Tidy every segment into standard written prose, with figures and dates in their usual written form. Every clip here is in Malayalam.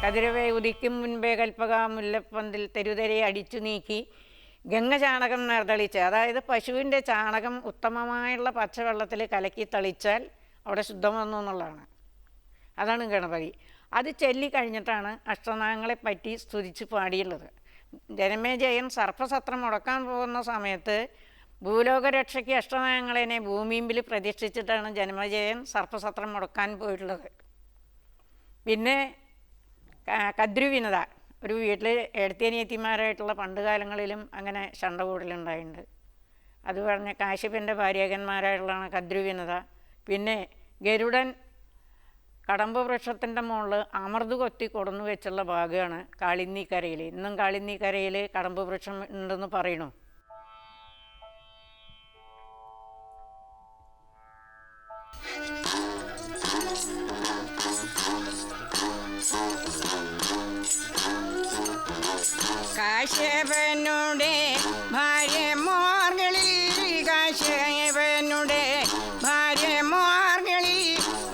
കതിരവേ ഉദിക്കും മുൻപേ കൽപ്പക മുല്ലപ്പന്തിൽ തെരുതെരെ അടിച്ചു നീക്കി ഗംഗ ചാണകം നേർതളിച്ച്, അതായത് പശുവിൻ്റെ ചാണകം ഉത്തമമായുള്ള പച്ചവെള്ളത്തിൽ കലക്കി തളിച്ചാൽ അവിടെ ശുദ്ധം വന്നു എന്നുള്ളതാണ്. അതാണ് ഗണപതി. അത് ചൊല്ലിക്കഴിഞ്ഞിട്ടാണ് അഷ്ടനാഗങ്ങളെ പറ്റി സ്തുതിച്ച് പാടിയുള്ളത്. ജനമേജയൻ സർപ്പസത്രം മുടക്കാൻ പോകുന്ന സമയത്ത് ഭൂലോകരക്ഷയ്ക്ക് അഷ്ടനാഗങ്ങളെ ഭൂമിയിൽ പ്രതിഷ്ഠിച്ചിട്ടാണ് ജനമേജയൻ സർപ്പസത്രം മുടക്കാൻ പോയിട്ടുള്ളത്. പിന്നെ കദ്രുവിനത, ഒരു വീട്ടിൽ എഴുത്തിയനിയത്തിമാരായിട്ടുള്ള പണ്ട് കാലങ്ങളിലും അങ്ങനെ ശണ്ട കൂടലുണ്ടായിട്ടുണ്ട്. അത് പറഞ്ഞ കാശ്യപൻ്റെ ഭാര്യാകന്മാരായിട്ടുള്ളതാണ് കദ്രുവിനത. പിന്നെ ഗരുഡൻ കടമ്പ് വൃക്ഷത്തിൻ്റെ മുകളിൽ അമർത് കൊത്തി കൊടുന്നു വെച്ചുള്ള ഭാഗമാണ് കാളിന്ദിക്കരയിൽ. ഇന്നും കാളിന്ദിക്കരയിൽ കടമ്പ് വൃക്ഷം ഉണ്ടെന്ന് പറയണു. കാശ്യപനുടെ ഭാര്യമാർകളിൽ, കാശ്യപനുടെ ഭാര്യമാർകളിൽ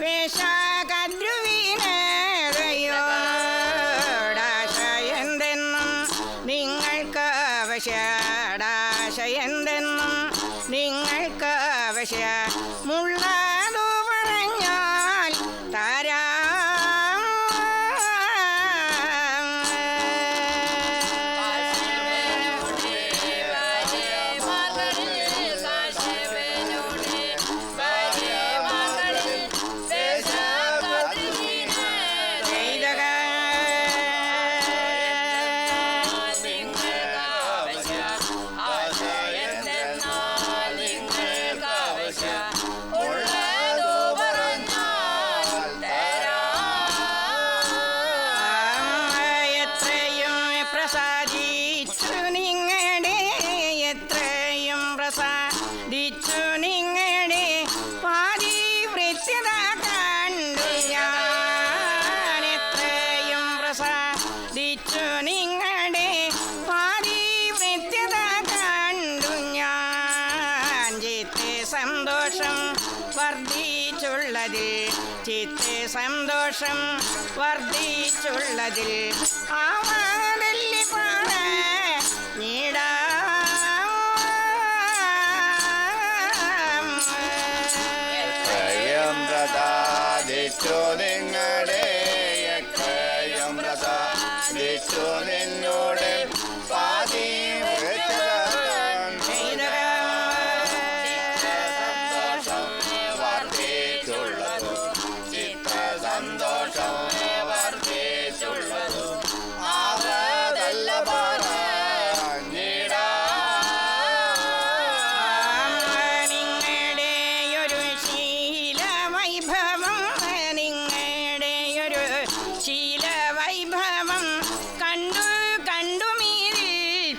വേഷകദ്രുവിനേതയോടാശയെന്തെന്നും നിങ്ങൾക്ക് അവശടാശയെന്തെന്നും നിങ്ങൾക്ക് അവശമുള്ളതു പറഞ്ഞാൽ താരാ. ദിച്ചു നിങ്ങളുടെ പാതിവൃത്യത കണ്ടു ഞാൻ, എത്രയും പ്രസാദിച്ചു നിങ്ങളുടെ പാതിവൃത്യത കണ്ടു ഞാൻ. ചിത്തെ സന്തോഷം വർദ്ധിച്ചുള്ളതിൽ, ചിത്തെ സന്തോഷം വർദ്ധിച്ചുള്ളതിൽ ആവാതല്ലി പാട നീടാ. ദിച്ചു നിങ്ങളുടെ എത്രയും പ്രസാദിച്ചു നിന്നോട് സന്തോഷം വർദ്ധിച്ചുള്ളതു, ചിത്ര സന്തോഷം വർദ്ധിച്ചുള്ളതു ആവതല്ല പറഞ്ഞിടാ. നിങ്ങളുടെയൊരു ശീലവൈഭവം, നിങ്ങളുടെയൊരു ശീലവൈഭവം കണ്ടു കണ്ടു മീരിൽ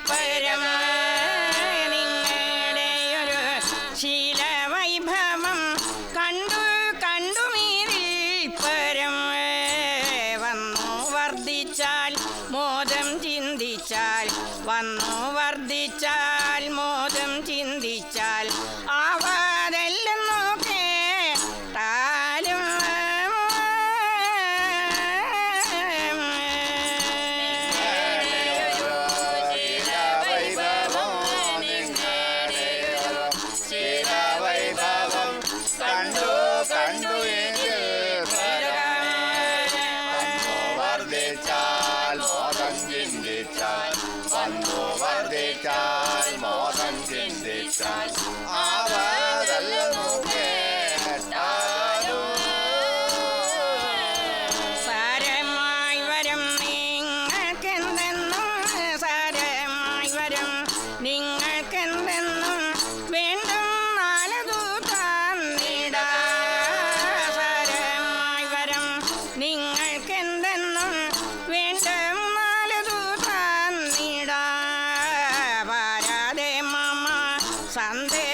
പരം, നിങ്ങളുടെയൊരു ശീലവൈഭവം കണ്ടു കണ്ടു മീരിൽ പരം. വന്നു വർദ്ധിച്ചാൽ മോദം ചിന്തിച്ചാൽ, വന്നു വർദ്ധിച്ചാൽ മോദം ചിന്തിച്ചാൽ ആവാതെല്ലെന്നോ കേട്ടാലും. ശീലവൈഭവം കണ്ടു കണ്ടു വർദ്ധിച്ചാൽ മോദം ചിന്തിച്ചാൽ, വന്നു വർദ്ധിച്ചാൽ മോദം ചിന്തിച്ചാൽ ആവതല്ലോ കേട്ടാലും. സാരമായി വരും നിങ്ങൾക്കെന്തെന്നും, സാരമായി വരും നിങ്ങൾക്കെന്തെന്നും വീണ്ടും നാലതു തന്നിടാ. സാരമായി വരും നിങ്ങൾക്കെന്തെന്നും വീണ്ടും നാലതു തന്നിടാ. പാരാതെ മമ സന്ദേ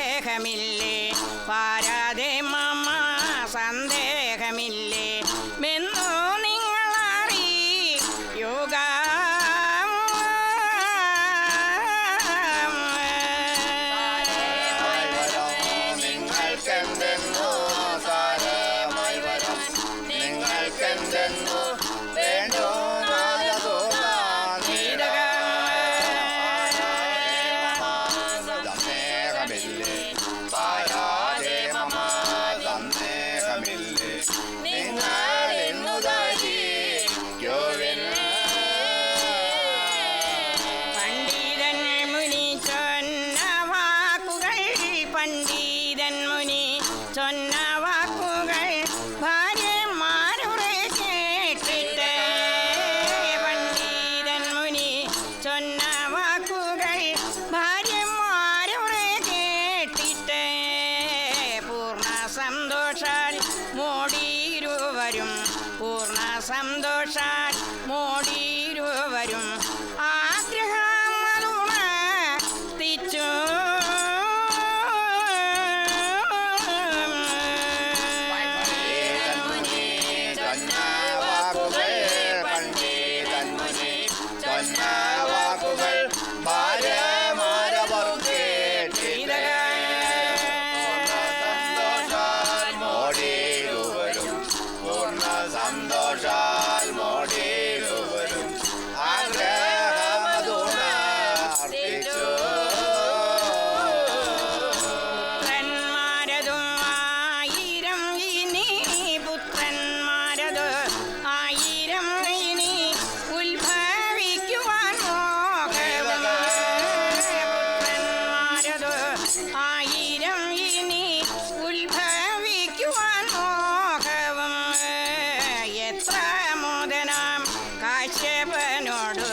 കാശ്യപനോട്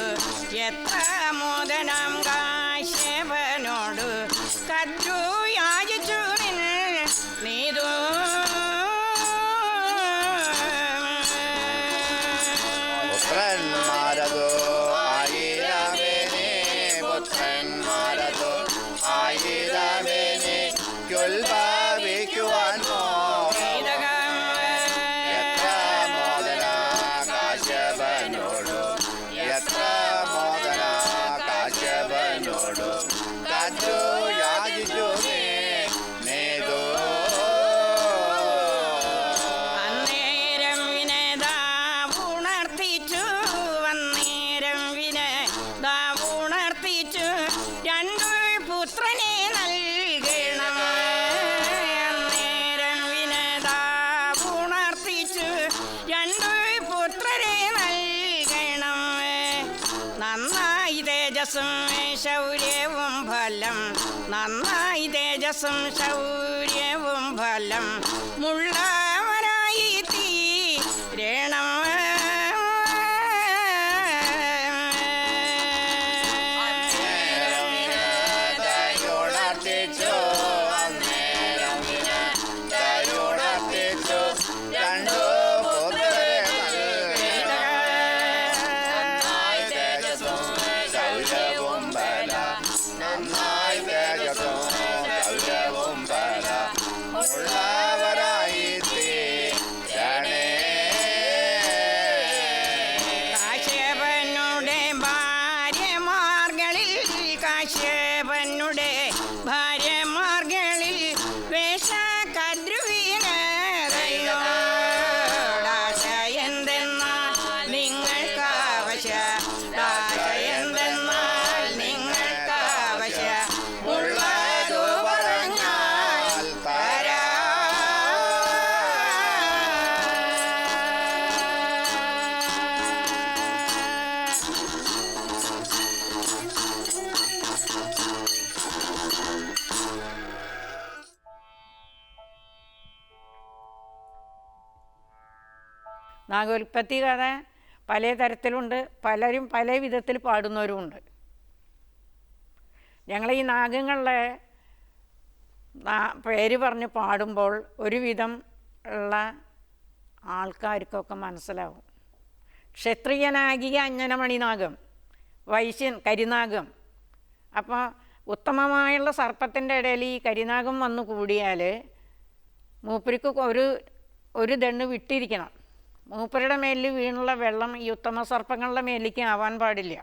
എത്ര മോദനം കാശ്യപനോട് കറ്റു യാചിച്ചു നീതു പുത്രന്മാരതോ ആയിരമേനെ പുത്രന്മാരതോ ആയിരമേനെ ഉത്ഭവിക്കുവാൻ എത്ര മോദന കാശ്യപനോടു എത്ര മോദന കാശ്യപനോടു കറ്റു യാചിച്ചു നീതു അന്നേരം വിനേതാവുണർത്തിച്ചു അന്നേരം വിനേതാവുണർത്തിച്ചു രണ്ടു പുത്രനെ നൽകണം അന്നേരം വിനേതാവുണർത്തിച്ചു രണ്ടു പുത്രരെ നൽകണം നന്നായി തേജസ്സും ശൗര്യവും ഫലം നന്നായി തേജസ്സും ശൗര്യവും ഫലം മുള്ളവരായി തീരണം ദയുണർത്തിച്ചു അന്നേരം ദയുണർത്തിച്ചു രണ്ടു പുത്രരെ നന്നായി തേജസ്സും ശൗര്യവും ബല നന്നായി തേജസ്സും ശൗര്യവും ബല ഉള്ളവരായി തീരണേ കാശ്യപനുടെ ഭാര്യമാർകളിൽ കാശ്യപനുടെ ഭാര്യമാർകളിൽ വേഷകദ്രുവീനതയോടാശയെന്തെന്നാൽ നിങ്ങൾക്കാവശ്യ ദാശയെന്തെന്നാൽ നിങ്ങൾക്കാവശ്യ ഉള്ളതു പറഞ്ഞാൽ തരാ നാഗോൽപ്പത്തി കഥ പല തരത്തിലുണ്ട്, പലരും പല വിധത്തിൽ പാടുന്നവരുമുണ്ട്. ഞങ്ങൾ ഈ നാഗങ്ങളുടെ പേര് പറഞ്ഞ് പാടുമ്പോൾ ഒരുവിധം ഉള്ള ആൾക്കാർക്കൊക്കെ മനസ്സിലാവും. ക്ഷത്രിയനാകിയ അഞ്ജനമണി നാഗം, വൈശ്യൻ കരിനാഗം. അപ്പോൾ ഉത്തമമായുള്ള സർപ്പത്തിൻ്റെ ഇടയിൽ ഈ കരിനാഗം വന്നു കൂടിയാൽ മൂപ്പർക്ക് ഒരു ദണ്ണ് വിട്ടിരിക്കണം. മൂപ്പരുടെ മേലിൽ വീണുള്ള വെള്ളം ഈ ഉത്തമ സർപ്പങ്ങളുടെ മേലേക്ക് ആവാൻ പാടില്ല,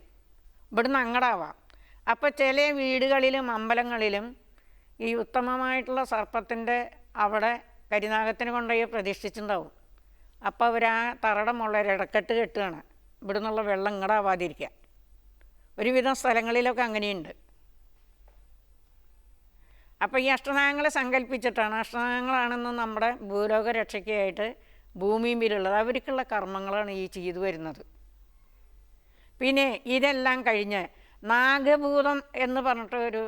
ഇവിടുന്ന് അങ്ങടാവാം. അപ്പോൾ ചില വീടുകളിലും അമ്പലങ്ങളിലും ഈ ഉത്തമമായിട്ടുള്ള സർപ്പത്തിൻ്റെ അവിടെ കരിനാഗത്തിന് കൊണ്ടുപോയി പ്രതിഷ്ഠിച്ചിട്ടുണ്ടാവും. അപ്പോൾ അവർ ആ തറയുടെ മുകളിൽ ഇടക്കെട്ട് കെട്ടുകയാണ്, ഇവിടുന്നുള്ള വെള്ളം ഇങ്ങടാവാതിരിക്കുക. ഒരുവിധം സ്ഥലങ്ങളിലൊക്കെ അങ്ങനെയുണ്ട്. അപ്പോൾ ഈ അഷ്ടനാഗങ്ങളെ സങ്കല്പിച്ചിട്ടാണ്, അഷ്ടനാഗങ്ങളാണെന്ന് നമ്മുടെ ഭൂലോക രക്ഷയ്ക്കായിട്ട് ഭൂമിയിലുള്ളത്, അവർക്കുള്ള കർമ്മങ്ങളാണ് ഈ ചെയ്തു വരുന്നത്. പിന്നെ ഇതെല്ലാം കഴിഞ്ഞ് നാഗഭൂതം എന്ന് പറഞ്ഞിട്ട് ഒരു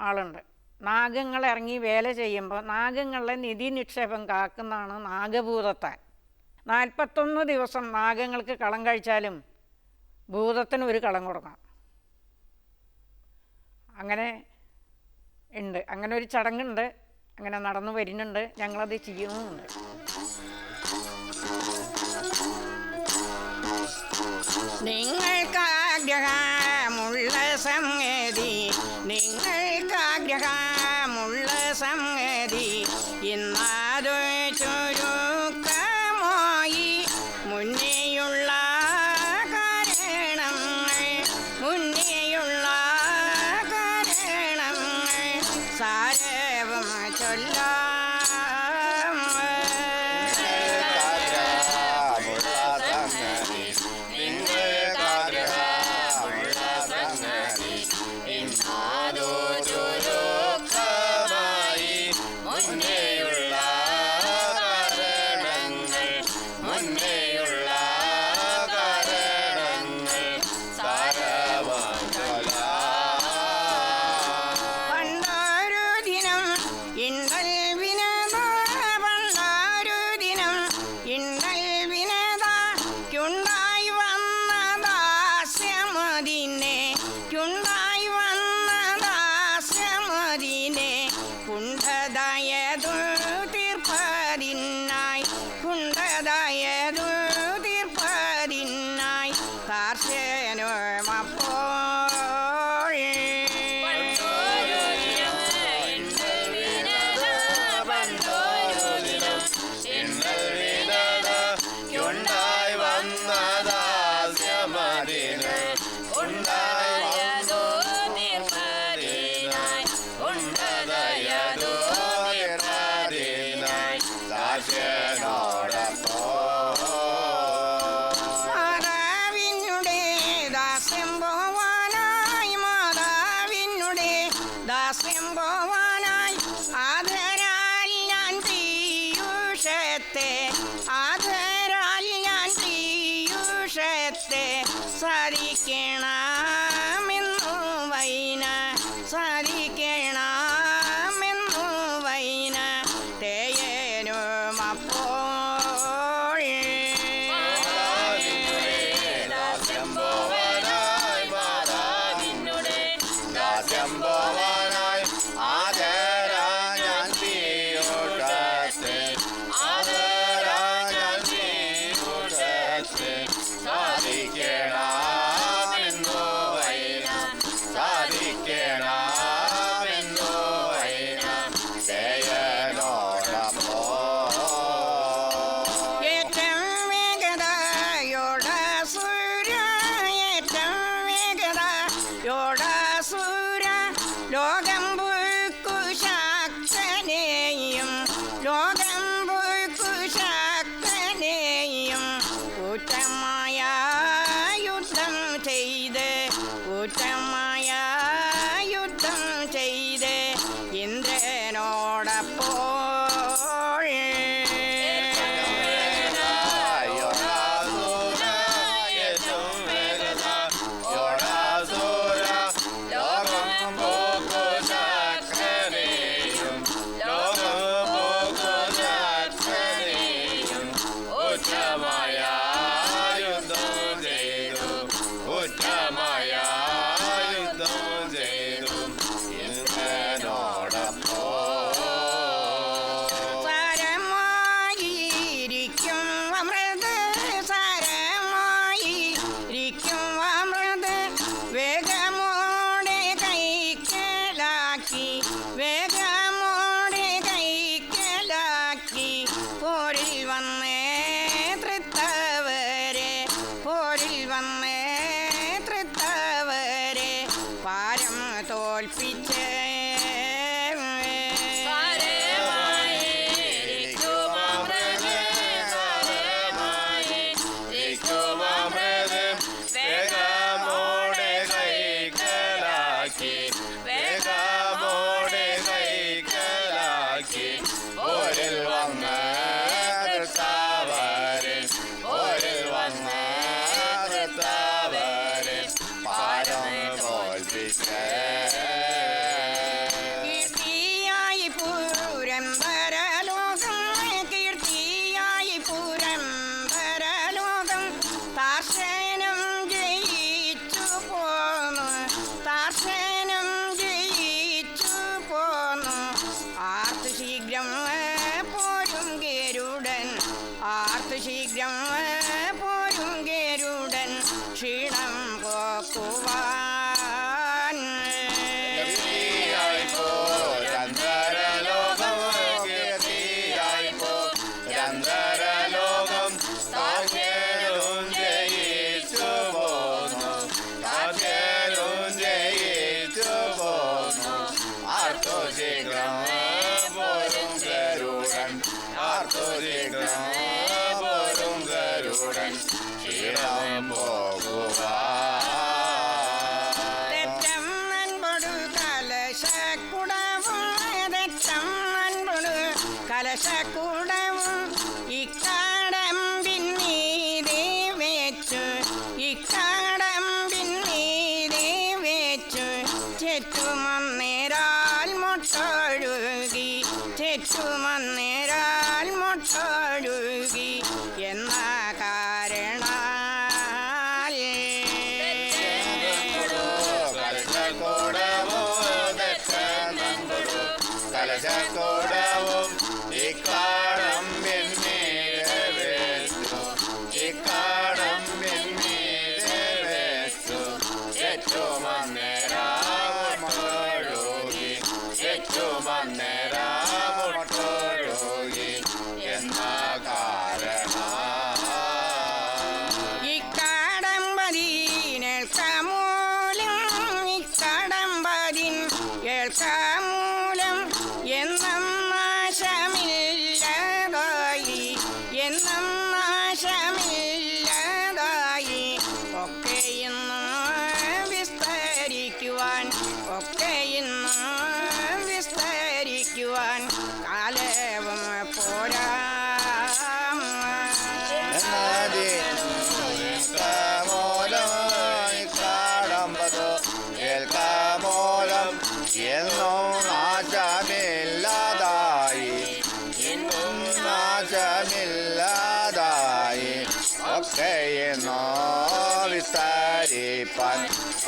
ആളുണ്ട്. നാഗങ്ങൾ ഇറങ്ങി വേല ചെയ്യുമ്പോൾ നാഗങ്ങളെ നിധി നിക്ഷേപം കാക്കുന്നതാണ് നാഗഭൂതത്താൻ. 41 ദിവസം നാഗങ്ങൾക്ക് കളം കഴിച്ചാലും ഭൂതത്തിന് ഒരു കളം കൊടുക്കണം. അങ്ങനെ ഉണ്ട്, അങ്ങനെ ഒരു ചടങ്ങുണ്ട്, അങ്ങനെ നടന്നു വരുന്നുണ്ട്, ഞങ്ങളത് ചെയ്യുന്നുമുണ്ട്. നിങ്ങൾക്കാഗ്രഹമുള്ള സംഗതി, നിങ്ങൾക്കാഗ്രഹമുള്ള സംഗതി ഇന്നാതു ചുരുക്കമായി മുന്നേയുള്ള കാരണങ്ങൾ, മുന്നേയുള്ള കാരണങ്ങൾ സാരവും ചൊല്ലാം. പണ്ടൊരു ദിനം ഇണ്ടൽ താർശേനും അപ്പോൾ ഉണ്ടായി വന്നദാസ്യമതിന് ഉണ്ടായതോ നിർമ്മതിനായി ഉണ്ടതയതോ നിർമ്മതിനായി ദാസ്യനോടൊപ്പം മാതാവിനുടെ ദാസ്യം പോവാനായി മാതാവിനുടെ ദാസ്യം പോവാനായി ആദരാൽ ഞാൻ പീയൂഷത്തെ ആദരാൽ ഞാൻ പീയൂഷത്തെ സാധിക്കണമെന്നു വൈന സാധിക്കണമെന്നു വൈന തേയനും അപ്പോൾ ദാസ്യം പോവാനായി മാതാവിനുടെ ദാസ്യം പോവാനായി ആദരാ ഞാൻ പീയൂഷത്തെ ആദരാ ഞാൻ പീയൂഷത്തെ സാധിക്കണമെന്നു വൈന സാധിക്കണമെന്നു വൈന തേയനോടൊപ്പം ഏറ്റം വേഗതയോടസുര ഏറ്റം വേഗതയോടസുര ലോകം പുൽക്കുശാക്തനെയും ലോകം പുൽക്കുശാക്തനെയും ഊറ്റമായ യുദ്ധം ചെയ്ത് ഊറ്റമായ യുദ്ധം ചെയ്ത് ഇന്ദ്രനോടപ്പോൾ സാരമായിരിക്കും അമൃത് സാരമായിരിക്കും അമൃത് വേഗമോടെ കൈക്കലാക്കി വേഗമോടെ കൈക്കലാക്കി പോരിൽ വന്നേ തൃത്തവരെ പോരിൽ വന്നേ തൃത്തവരെ പാരം തോൽപ്പിച്ച് കീർത്തിയായി പൂരം പരലോകം കീർത്തിയായി പൂരം പരലോകം താർശനം ജയിച്ചു പോന്നു താർശനം ജയിച്ചു പോന്നു ആർത്തു ശീഘ്രം പോരും ഗരുഡൻ ആർത്തു ശീഘ്രം പോരും ഗരുഡൻ ക്ഷീണം പോക്കുവാൻ തെറ്റം അൻപൊടു കലശക്കുടവും തെറ്റം അൻപൊടു കലശക്കുടവും ഇക്കാടമ്പിൻ മീതെ വെച്ചു ഇക്കാടമ്പിൻ മീതെ വെച്ചു ചെറ്റുമന്നേരാൽ മുട്ടൊഴുകി ചെറ്റുമന്നേരാൽ മുട്ടൊഴുകി എന്ന കാരണാൽ കലശക്കൂടവും ഇക്കാടമ്പിൻ മീതെ വിസ്തരിപ്പാൻ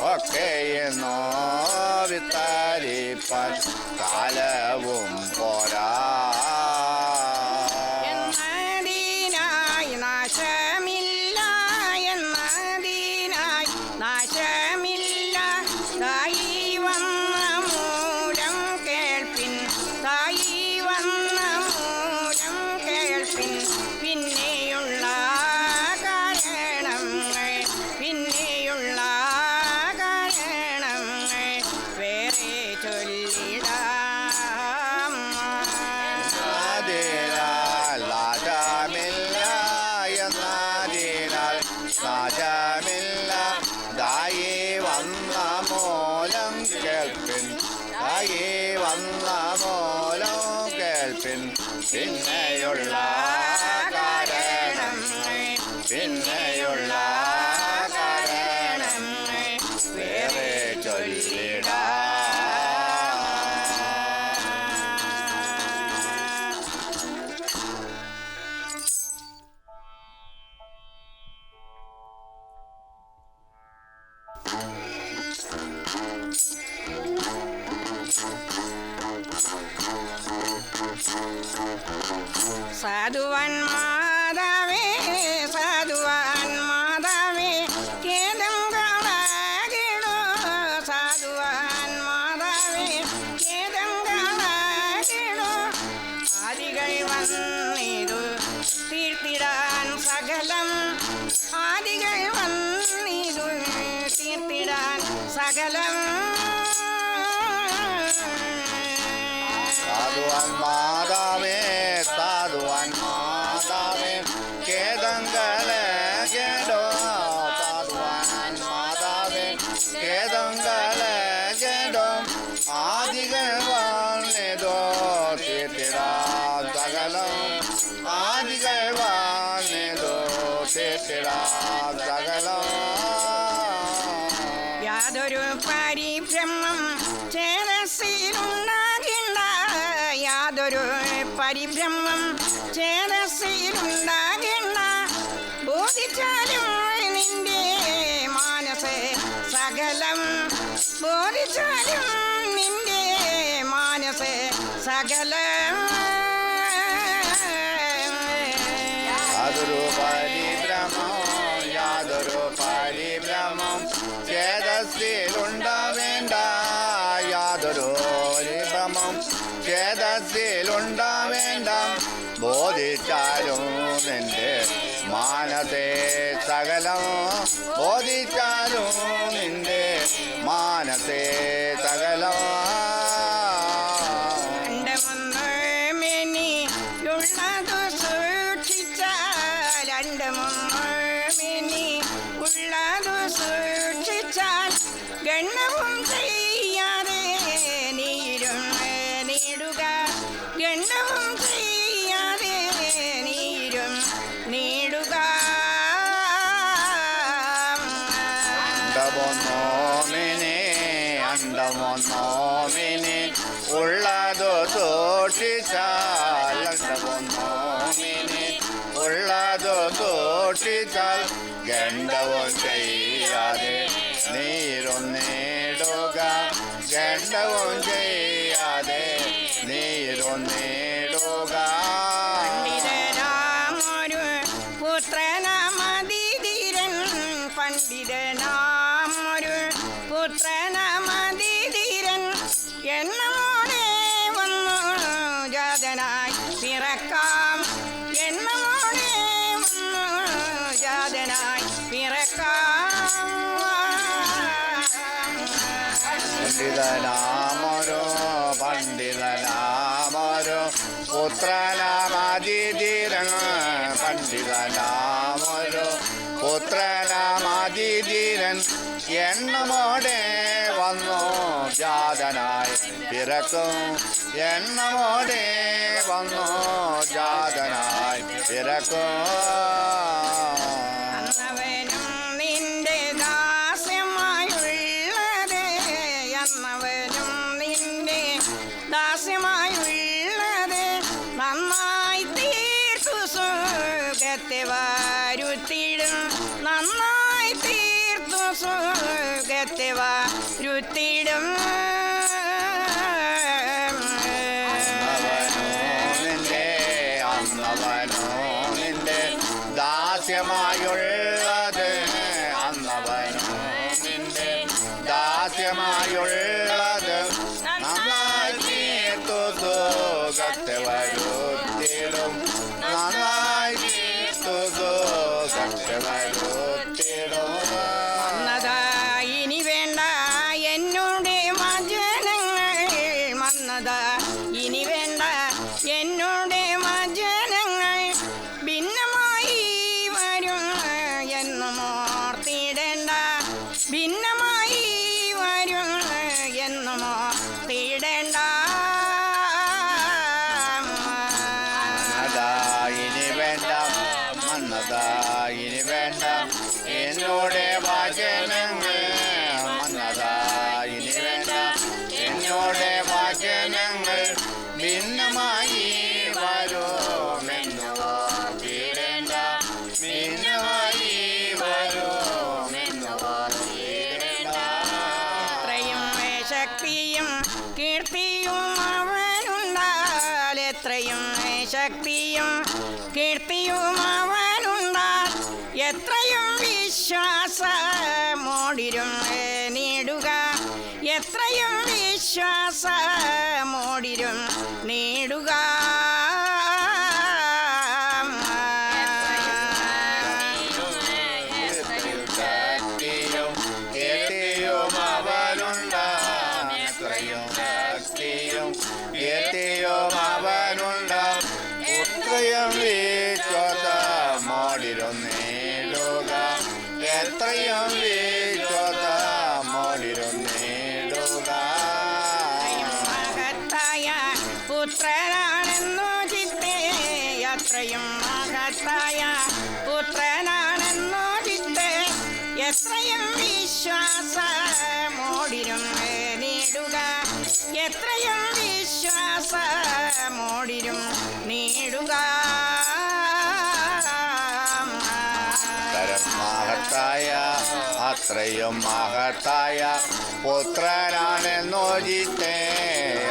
ഒക്കെയെന്നോ വിസ്തരിപ്പാൻ കാലവും പോരാ. എന്നതിനായി നാശമില്ല, എന്നതിനായി നാശമില്ല. തായി വന്ന മൂലം കേൾപ്പിൻ, തായി വന്ന മൂലം കേൾപ്പിൻ. പിന്നെയുള്ള കാരണങ്ങൾ, പിന്നെയുള്ള കാരണങ്ങൾ വേറെ ചൊല്ലിടാം. എന്നതിനാൽ നാശമില്ല, എന്നതിനാൽ നാശമില്ല. ദായി വന്ന മൂലം കേൾപ്പിൻ, ദായി വന്ന മൂലം കേൾപ്പിൻ. പിന്നെയുള്ള കാരണങ്ങൾ, പിന്നെയുള്ള കാരണങ്ങൾ വേറെ ചൊല്ലിടാം. സാധുവാൻ മാതാവേ, സാധുവാൻ മാതാവേ, ഖേദം കളകിടോ. സാധുവാൻ മാതാവേ, ഖേദം കളകിടോ. ആദികൾ വന്നിതു തീർത്തിടാൻ സകലം, ആദികൾ വന്നിതു തീർത്തിടാൻ സകലം. സാധുവാൻ മാതാവേ, സാധുവാൻ മാതാവേ, ഖേദങ്ങളെ കേടോ. സാധുവാൻ മാതാവേ, ഖേദങ്ങളെ കേടോ. ആദികൾ വന്നിതോ തീർത്തിടാൻ സകലം, ആദികൾ വന്നിതോ തീർത്തിടാൻ സകലം. യാതൊരു പരിഭ്രമം ചേതസ്സിലുണ്ടാകില്ല, യാതൊരു പരിഭ്രമം ചേതസ്സിലുണ്ടാകില്ല. ബോധിച്ചാലും നിന്റെ മാനസേ സകലം, ബോധിച്ചാലും നിന്റെ മാനസേ സകലം. യാതൊരു പരിഭ്രമം, യാതൊരു പരിഭ്രമം ചേതസ്സിലുണ്ടാവേണ്ട, യാതൊരു പരിഭ്രമം ചേതസ്സിലുണ്ടാവേണ്ട. ബോധിച്ചാലും നിന്റെ മാനസേ സകലം, ബോധിച്ചാലും നിന്റെ മാനസേ സകലം. ഉള്ളതു സൂക്ഷിച്ചാൽ, അണ്ടമുമ്മിനി ഉള്ളതു സൂക്ഷിച്ചാൽ ഗണ്ണവും ചെയ്യാതെ നീരും നേടുക, ഗണ്ണവും ചെയ്യാതെ നീരും നേടുക. അണ്ടമൊന്നോമിനെ, അണ്ടമൊന്നോമിനെ ഉള്ളതു സൂക്ഷിച്ചാൽ, അണ്ടമൊന്നോമിനെ ഉള്ളതു സൂക്ഷിച്ചാൽ ഗണ്ഡവും ചെയ്യാതെ നീരും നേടുക, ഗണ്ഡവും ചെയ്യാതെ നീരും നേടുക. പണ്ഡിതനാമൊരു പുത്രനമതിധീരൻ, പണ്ഡിതനാമൊരു പുത്രനമതിധീരൻ. എന്നോടെ വന്നു ജാതനായി പിറക്കാം, എന്നോടെ വന്നു ജാതനായി പിറക്കാം. പണ്ഡിതനാമൊരു, പണ്ഡിതനാമൊരു പുത്രനാമതിധീരൻ, പണ്ഡിതനാമൊരു പുത്രനാമതിധീരൻ. എണ്ണമോടെ വന്നു ജാതനായി പിറക്കും, എണ്ണമോടെ വന്നു ജാതനായി പിറക്കും. അന്നവനും നിന്റെ ദാസ്യമായുള്ളത്, അന്നവനും നിന്റെ ദാസ്യമായുള്ളത്. നന്നായി തീർത്തു സുഖത്തെ വരുത്തിടും, നന്നായി തീർത്തു സുഖത്തെ വരുത്തിടും ദാസ്യമായുള്ളത് അന്നവനോ നിന്റെ ദാസ്യമായുള്ളത് നന്നായി തീർത്തു സുഖത്തെ വരുത്തിടും നന്നായി തീർത്തു സുഖത്തെ വരുത്തിടും ഇനി വേണ്ട എന്നോട് വചനങ്ങൾ വന്നതാ ഇനി വേണ്ട എന്നോട് വചനങ്ങൾ ഭിന്നമായി വരും എന്നും ഓർത്തിടേണ്ട ഭിന്നമായി വരും എന്നും ഓർത്തിടേണ്ട ഇനി വേണ്ട മന്നതാ ഇനി വേണ്ട എന്നോട് വചനങ്ങൾ മന്നതാ ഇനി വേണ്ട എന്നോട് വചനങ്ങൾ ഭിന്നമായി വരുമെന്നു ഓർത്തിടേണ്ട ഭിന്നമായി വരുമെന്നു ഓർത്തിടേണ്ട എത്രയും ശക്തിയും കീർത്തിയും അവനുണ്ടാൽ എത്രയും ശക്തിയും കീർത്തിയും അവനുണ്ടാൽ എത്രയും വിശ്വാസമോടിരും നേടുക എത്രയും വിശ്വാസമോടിരും നേടുക ശക്തിയും കീർത്തിയും അവനുണ്ട് എത്രയും ശക്തിയും കീർത്തിയും അവനുണ്ട് എത്രയും വിശ്വാസമോടിരുന്നേടുക എത്രയും വിശ്വാസമോടിരുന്നേടുക മഹത്തായ പുത്രനാണെന്നു ചിത്തേ അത്രയും മഹത്തായ പുത്രനാണെന്നു ചിത്തേ എത്രയും വിശ്വാസമോടിരും നേടുക എത്രയും വിശ്വാസമോടിരും നേടുക മഹത്തായ അത്രയും മഹത്തായ പുത്രനാണെന്നോ ജിത്തേ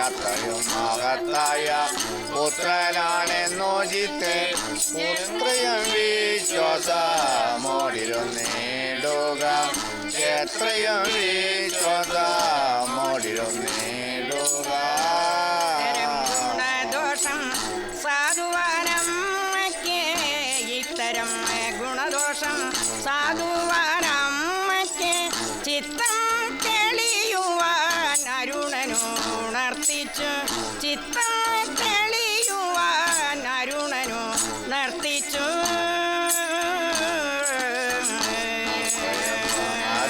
അത്രയും മഹത്തായ പുത്രനാണെന്നോ ജിത്തേ എത്രയും വിശ്വാസമോടിരുന്നേടുക എത്രയും വിശ്വാസമോടിരുന്നേടുക ഗുണദോഷം സാധുവാനമ്മയ്ക്ക് ഇത്തരം ഗുണദോഷം സാധുവാനമ്മയ്ക്ക് ചിത്തം തെളിയുവാൻ അരുണനുണർത്തിച്ചു ചിത്തം തെളിയുവാൻ അരുണനുണർത്തിച്ചു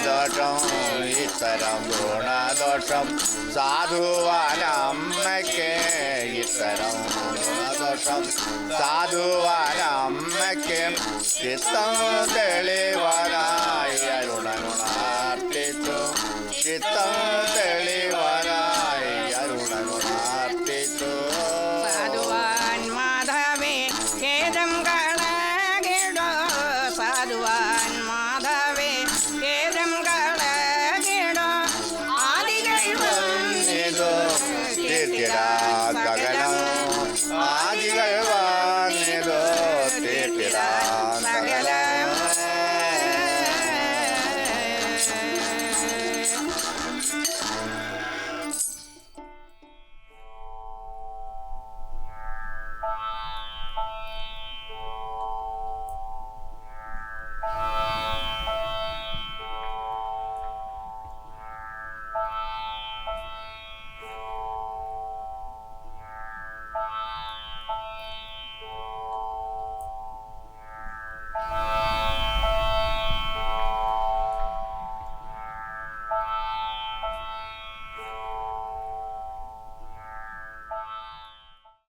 ദോഷം ഇത്തരം ഗുണദോഷം സാധുവാനമ്മയ്ക്ക് ഇത്തരം ഗുണദോഷം സാധുവാനമ്മയ്ക്ക് ചിത്തം തെളിവാനായി അരുണനുണ